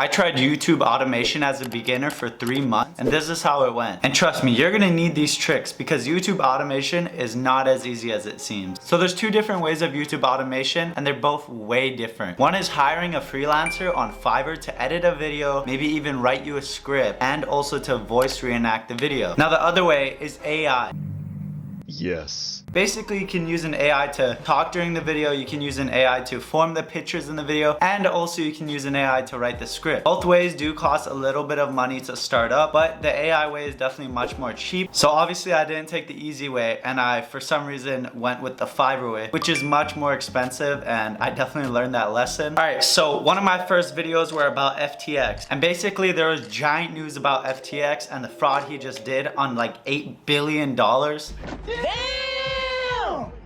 I tried YouTube automation as a beginner for 3 months, and this is how it went. And trust me, you're gonna need these tricks because YouTube automation is not as easy as it seems. So there's 2 different ways of YouTube automation, and they're both way different. One is hiring a freelancer on Fiverr to edit a video, maybe even write you a script, and also to voice reenact the video. Now the other way is AI. Yes. Basically, you can use an AI to talk during the video, you can use an AI to form the pictures in the video, and also you can use an AI to write the script. Both ways do cost a little bit of money to start up, but the AI way is definitely much more cheap. So obviously I didn't take the easy way, and I, for some reason, went with the Fiverr way, which is much more expensive, and I definitely learned that lesson. Alright, so one of my first videos were about FTX, and basically there was giant news about FTX and the fraud he just did on like $8 billion.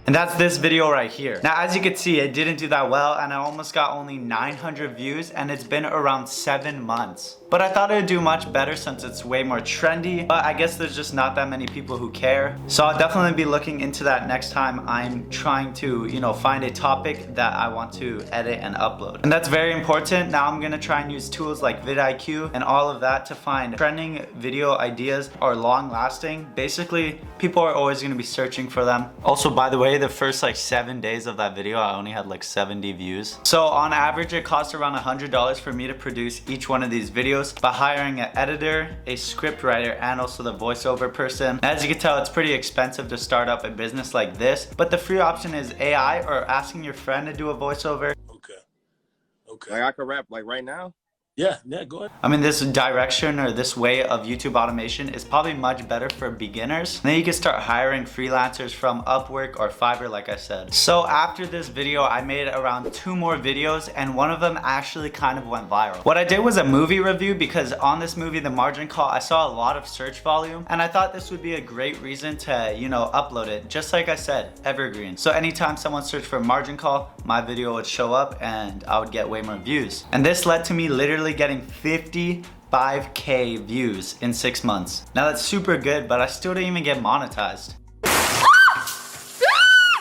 And that's this video right here. Now, as you can see, it didn't do that well, and I almost got only 900 views, and it's been around 7 months. But I thought it would do much better since it's way more trendy, but I guess there's just not that many people who care. So I'll definitely be looking into that next time I'm trying to, find a topic that I want to edit and upload. And that's very important. Now I'm gonna try and use tools like vidIQ and all of that to find trending video ideas or long lasting. Basically, people are always gonna be searching for them. Also, by the way, the first like 7 days of that video, I only had like 70 views. So on average, it costs around $100 for me to produce each one of these videos by hiring an editor, a script writer, and also the voiceover person. As you can tell, it's pretty expensive to start up a business like this, but the free option is AI or asking your friend to do a voiceover. Okay. Like I could rap like right now? Yeah, go ahead. I mean, this direction or this way of YouTube automation is probably much better for beginners. And then you can start hiring freelancers from Upwork or Fiverr, like I said. So after this video, I made around 2 more videos, and one of them actually kind of went viral. What I did was a movie review, because on this movie, The Margin Call, I saw a lot of search volume, and I thought this would be a great reason to, upload it. Just like I said, evergreen. So anytime someone searched for Margin Call, my video would show up and I would get way more views. And this led to me literally getting 55K views in 6 months. Now that's super good, but I still didn't even get monetized.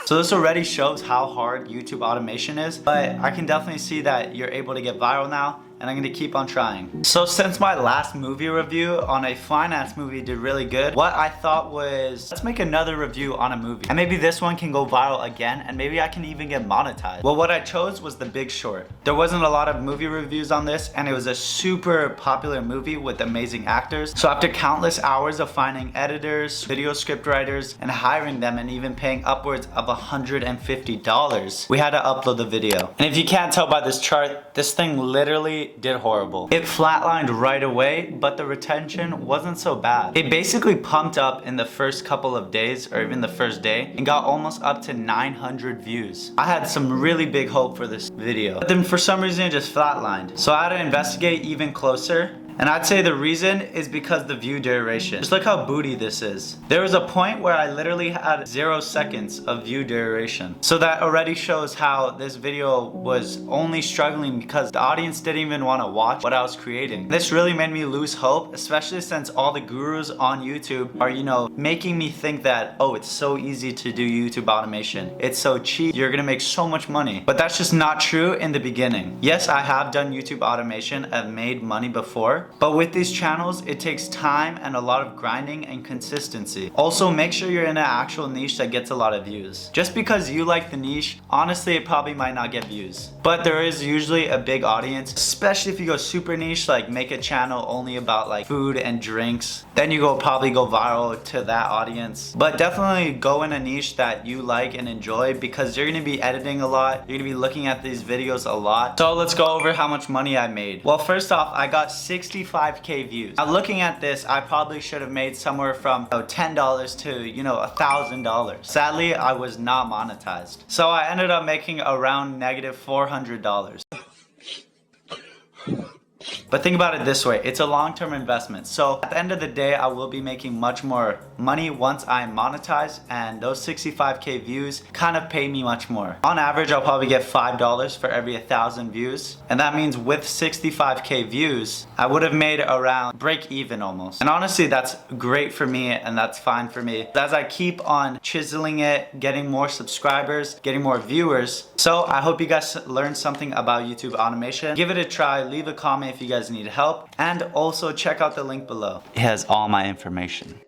So this already shows how hard YouTube automation is, but I can definitely see that you're able to get viral now, and I'm gonna keep on trying. So since my last movie review on a finance movie did really good, what I thought was, let's make another review on a movie. And maybe this one can go viral again, and maybe I can even get monetized. Well, what I chose was The Big Short. There wasn't a lot of movie reviews on this, and it was a super popular movie with amazing actors. So after countless hours of finding editors, video script writers, and hiring them, and even paying upwards of $150, we had to upload the video. And if you can't tell by this chart, this thing literally did horrible. It flatlined right away, but the retention wasn't so bad. It basically pumped up in the first couple of days, or even the first day, and got almost up to 900 views. I had some really big hope for this video, but then for some reason it just flatlined. So I had to investigate even closer. And I'd say the reason is because the view duration. Just look how booty this is. There was a point where I literally had 0 seconds of view duration. So that already shows how this video was only struggling because the audience didn't even want to watch what I was creating. This really made me lose hope, especially since all the gurus on YouTube are, making me think that, oh, it's so easy to do YouTube automation. It's so cheap. You're gonna make so much money. But that's just not true in the beginning. Yes, I have done YouTube automation. I've made money before. But with these channels, it takes time and a lot of grinding and consistency. Also, make sure you're in an actual niche that gets a lot of views. Just because you like the niche, honestly, it probably might not get views. But there is usually a big audience, especially if you go super niche, like make a channel only about like food and drinks. Then you probably go viral to that audience. But definitely go in a niche that you like and enjoy, because you're gonna be editing a lot. You're gonna be looking at these videos a lot. So let's go over how much money I made. Well, first off, I got 65K views. Now looking at this, I probably should have made somewhere from $10 to $1,000. Sadly, I was not monetized. So I ended up making around -$400. But think about it this way, it's a long-term investment. So at the end of the day, I will be making much more money once I monetize, and those 65K views kind of pay me much more. On average, I'll probably get $5 for every 1,000 views. And that means with 65K views, I would have made around break even almost. And honestly, that's great for me and that's fine for me. As I keep on chiseling it, getting more subscribers, getting more viewers. So I hope you guys learned something about YouTube automation. Give it a try, leave a comment if you guys guys need help. And also check out the link below. It has all my information.